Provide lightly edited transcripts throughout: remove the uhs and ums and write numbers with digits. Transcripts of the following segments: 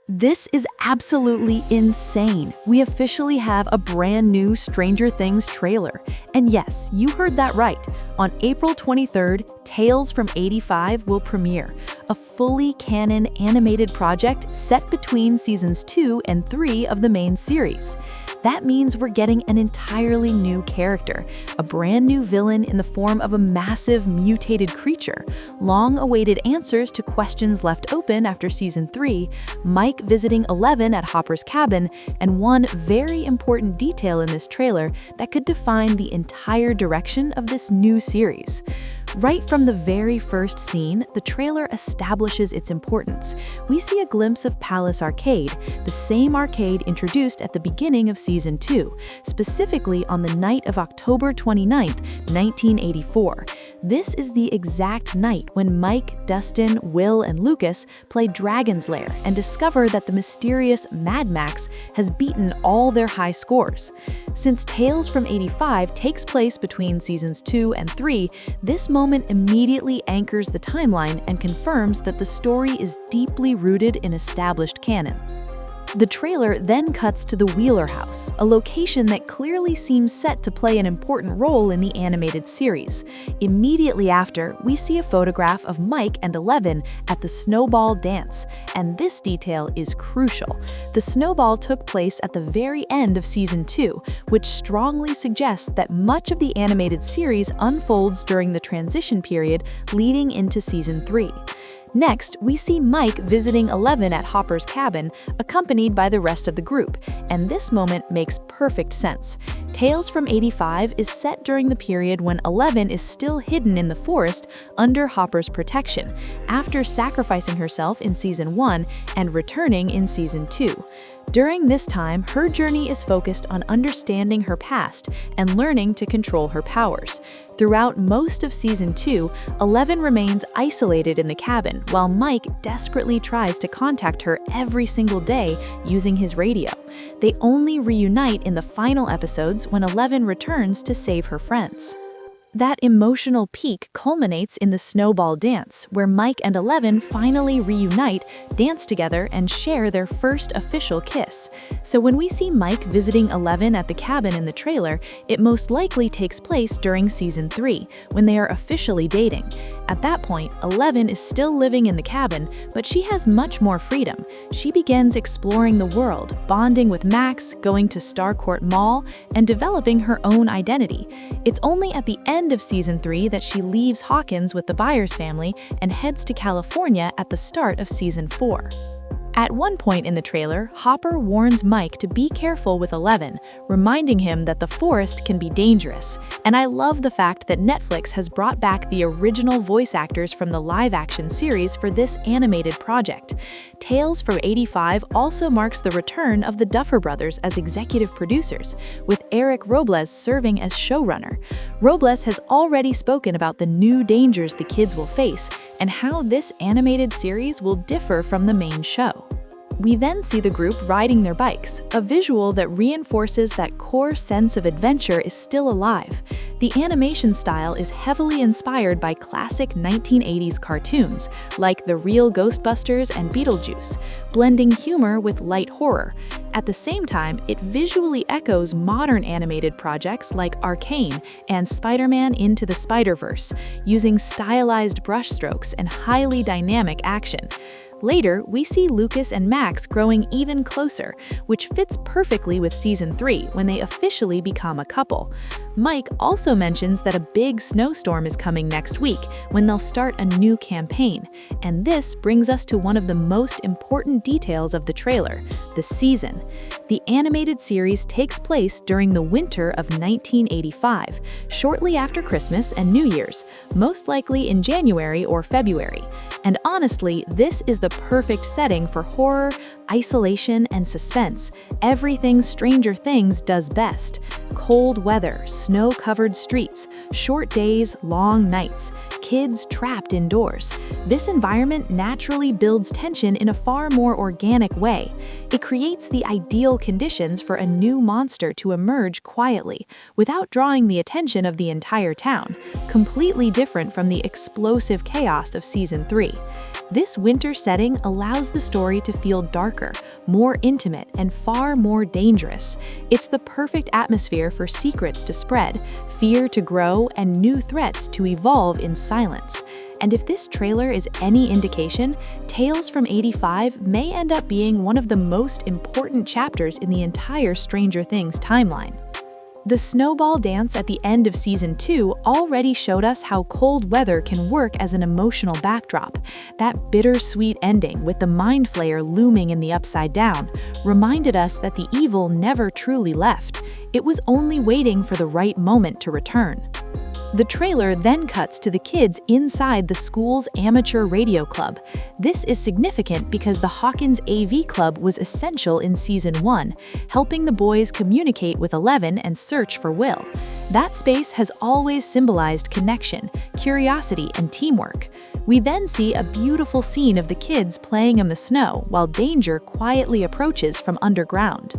This is absolutely insane. We officially have a brand new Stranger Things trailer. And yes, you heard that right. On April 23rd, Tales from 85 will premiere, a fully canon animated project set between seasons 2 and 3 of the main series. That means we're getting an entirely new character, a brand new villain in the form of a massive mutated creature, long-awaited answers to questions left open after season 3, Mike visiting Eleven at Hopper's cabin, and one very important detail in this trailer that could define the entire direction of this new series. Right from the very first scene, the trailer establishes its importance. We see a glimpse of Palace Arcade, the same arcade introduced at the beginning of Season 2, specifically on the night of October 29, 1984. This is the exact night when Mike, Dustin, Will, and Lucas play Dragon's Lair and discover that the mysterious Mad Max has beaten all their high scores. Since Tales from 85 takes place between Seasons 2 and 3, this moment immediately anchors the timeline and confirms that the story is deeply rooted in established canon. The trailer then cuts to the Wheeler house, a location that clearly seems set to play an important role in the animated series. Immediately after, we see a photograph of Mike and Eleven at the Snowball dance, and this detail is crucial. The Snowball took place at the very end of Season 2, which strongly suggests that much of the animated series unfolds during the transition period leading into Season 3. Next, we see Mike visiting Eleven at Hopper's cabin, accompanied by the rest of the group, and this moment makes perfect sense. Tales from 85 is set during the period when Eleven is still hidden in the forest under Hopper's protection, after sacrificing herself in Season 1 and returning in Season 2. During this time, her journey is focused on understanding her past and learning to control her powers. Throughout most of Season 2, Eleven remains isolated in the cabin, while Mike desperately tries to contact her every single day using his radio. They only reunite in the final episodes when Eleven returns to save her friends. That emotional peak culminates in the Snowball dance, where Mike and Eleven finally reunite, dance together, and share their first official kiss. So when we see Mike visiting Eleven at the cabin in the trailer, it most likely takes place during Season 3, when they are officially dating. At that point, Eleven is still living in the cabin, but she has much more freedom. She begins exploring the world, bonding with Max, going to Starcourt Mall, and developing her own identity. It's only at the end of Season 3 that she leaves Hawkins with the Byers family and heads to California at the start of Season 4. At one point in the trailer, Hopper warns Mike to be careful with Eleven, reminding him that the forest can be dangerous. And I love the fact that Netflix has brought back the original voice actors from the live-action series for this animated project. Tales from 85 also marks the return of the Duffer Brothers as executive producers, with Eric Robles serving as showrunner. Robles has already spoken about the new dangers the kids will face and how this animated series will differ from the main show. We then see the group riding their bikes, a visual that reinforces that core sense of adventure is still alive. The animation style is heavily inspired by classic 1980s cartoons, like The Real Ghostbusters and Beetlejuice, blending humor with light horror. At the same time, it visually echoes modern animated projects like Arcane and Spider-Man Into the Spider-Verse, using stylized brushstrokes and highly dynamic action. Later, we see Lucas and Max growing even closer, which fits perfectly with Season 3 when they officially become a couple. Mike also mentions that a big snowstorm is coming next week when they'll start a new campaign. And this brings us to one of the most important details of the trailer, the season. The animated series takes place during the winter of 1985, shortly after Christmas and New Year's, most likely in January or February. And honestly, this is the perfect setting for horror, isolation, and suspense. Everything Stranger Things does best. Cold weather, snow-covered streets, short days, long nights, kids trapped indoors. This environment naturally builds tension in a far more organic way. It creates the ideal conditions for a new monster to emerge quietly, without drawing the attention of the entire town, completely different from the explosive chaos of Season 3. This winter setting allows the story to feel darker, more intimate, and far more dangerous. It's the perfect atmosphere for secrets to spread, fear to grow, and new threats to evolve in silence. And if this trailer is any indication, Tales from 85 may end up being one of the most important chapters in the entire Stranger Things timeline. The snowball dance at the end of Season 2 already showed us how cold weather can work as an emotional backdrop. That bittersweet ending, with the Mind Flayer looming in the Upside Down, reminded us that the evil never truly left. It was only waiting for the right moment to return. The trailer then cuts to the kids inside the school's amateur radio club. This is significant because the Hawkins AV Club was essential in Season 1, helping the boys communicate with Eleven and search for Will. That space has always symbolized connection, curiosity, and teamwork. We then see a beautiful scene of the kids playing in the snow while danger quietly approaches from underground.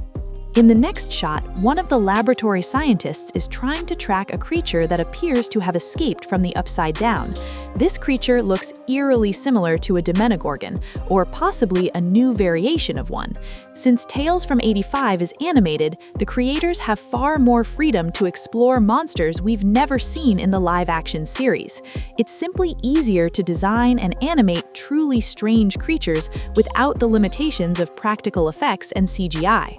In the next shot, one of the laboratory scientists is trying to track a creature that appears to have escaped from the Upside Down. This creature looks eerily similar to a Demogorgon, or possibly a new variation of one. Since Tales from 85 is animated, the creators have far more freedom to explore monsters we've never seen in the live-action series. It's simply easier to design and animate truly strange creatures without the limitations of practical effects and CGI.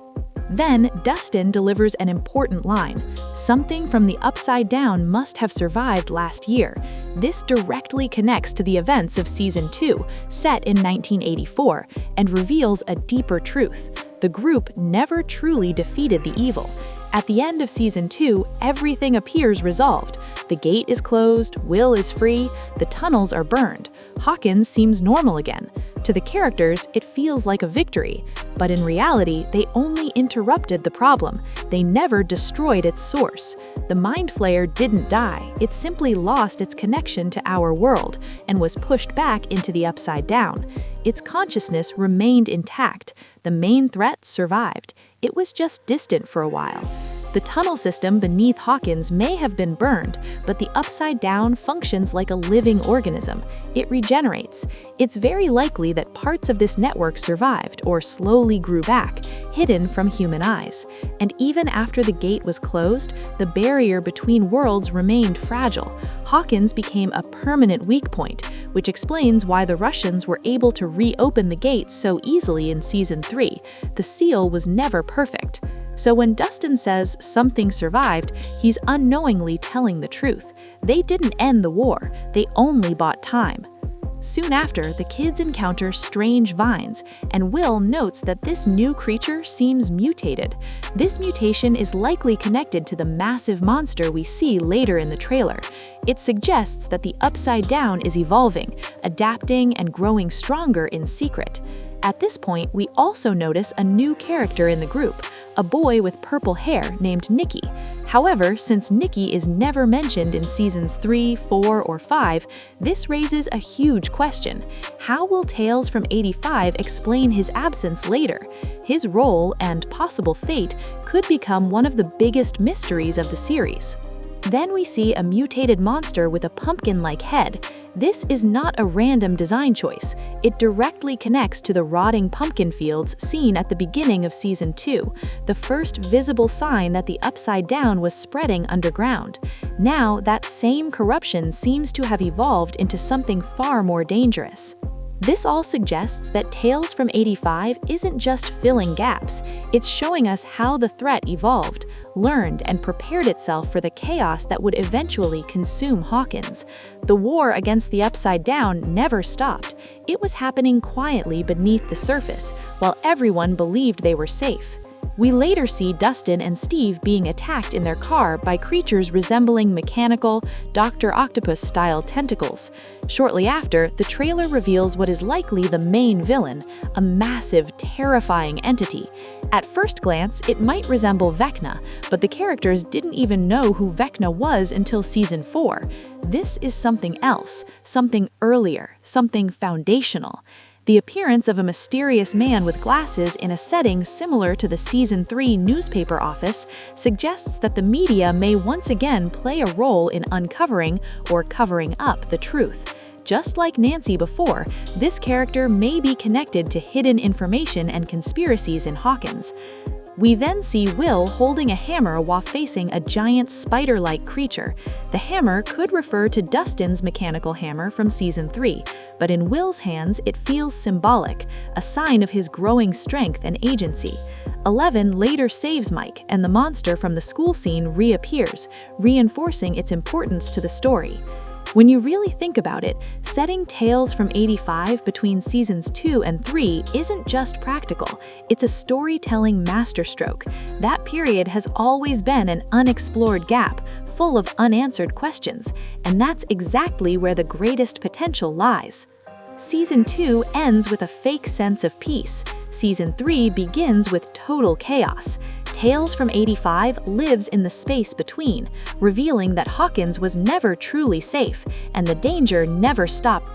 Then, Dustin delivers an important line. Something from the Upside Down must have survived last year. This directly connects to the events of Season 2, set in 1984, and reveals a deeper truth. The group never truly defeated the evil. At the end of Season 2, everything appears resolved. The gate is closed, Will is free, the tunnels are burned. Hawkins seems normal again. To the characters, it feels like a victory, but in reality, they only interrupted the problem. They never destroyed its source. The Mind Flayer didn't die, it simply lost its connection to our world and was pushed back into the Upside Down. Its consciousness remained intact. The main threat survived. It was just distant for a while. The tunnel system beneath Hawkins may have been burned, but the Upside Down functions like a living organism. It regenerates. It's very likely that parts of this network survived or slowly grew back, hidden from human eyes. And even after the gate was closed, the barrier between worlds remained fragile. Hawkins became a permanent weak point, which explains why the Russians were able to reopen the gate so easily in Season 3. The seal was never perfect. So when Dustin says something survived, he's unknowingly telling the truth. They didn't end the war, they only bought time. Soon after, the kids encounter strange vines, and Will notes that this new creature seems mutated. This mutation is likely connected to the massive monster we see later in the trailer. It suggests that the Upside Down is evolving, adapting, and growing stronger in secret. At this point, we also notice a new character in the group, a boy with purple hair named Nicky. However, since Nicky is never mentioned in Seasons 3, 4, or 5, this raises a huge question. How will Tales from 85 explain his absence later? His role and possible fate could become one of the biggest mysteries of the series. Then we see a mutated monster with a pumpkin-like head. This is not a random design choice. It directly connects to the rotting pumpkin fields seen at the beginning of Season 2, the first visible sign that the Upside Down was spreading underground. Now, that same corruption seems to have evolved into something far more dangerous. This all suggests that Tales from 85 isn't just filling gaps, it's showing us how the threat evolved, learned, and prepared itself for the chaos that would eventually consume Hawkins. The war against the Upside Down never stopped. It was happening quietly beneath the surface, while everyone believed they were safe. We later see Dustin and Steve being attacked in their car by creatures resembling mechanical, Dr. Octopus-style tentacles. Shortly after, the trailer reveals what is likely the main villain, a massive, terrifying entity. At first glance, it might resemble Vecna, but the characters didn't even know who Vecna was until Season 4. This is something else, something earlier, something foundational. The appearance of a mysterious man with glasses in a setting similar to the Season 3 newspaper office suggests that the media may once again play a role in uncovering or covering up the truth. Just like Nancy before, this character may be connected to hidden information and conspiracies in Hawkins. We then see Will holding a hammer while facing a giant spider-like creature. The hammer could refer to Dustin's mechanical hammer from Season 3, but in Will's hands it feels symbolic, a sign of his growing strength and agency. 11 later saves Mike, and the monster from the school scene reappears, reinforcing its importance to the story. When you really think about it, setting Tales from 85 between Seasons 2 and 3 isn't just practical, it's a storytelling masterstroke. That period has always been an unexplored gap, full of unanswered questions, and that's exactly where the greatest potential lies. Season 2 ends with a fake sense of peace. Season 3 begins with total chaos. Tales from 85 lives in the space between, revealing that Hawkins was never truly safe, and the danger never stopped.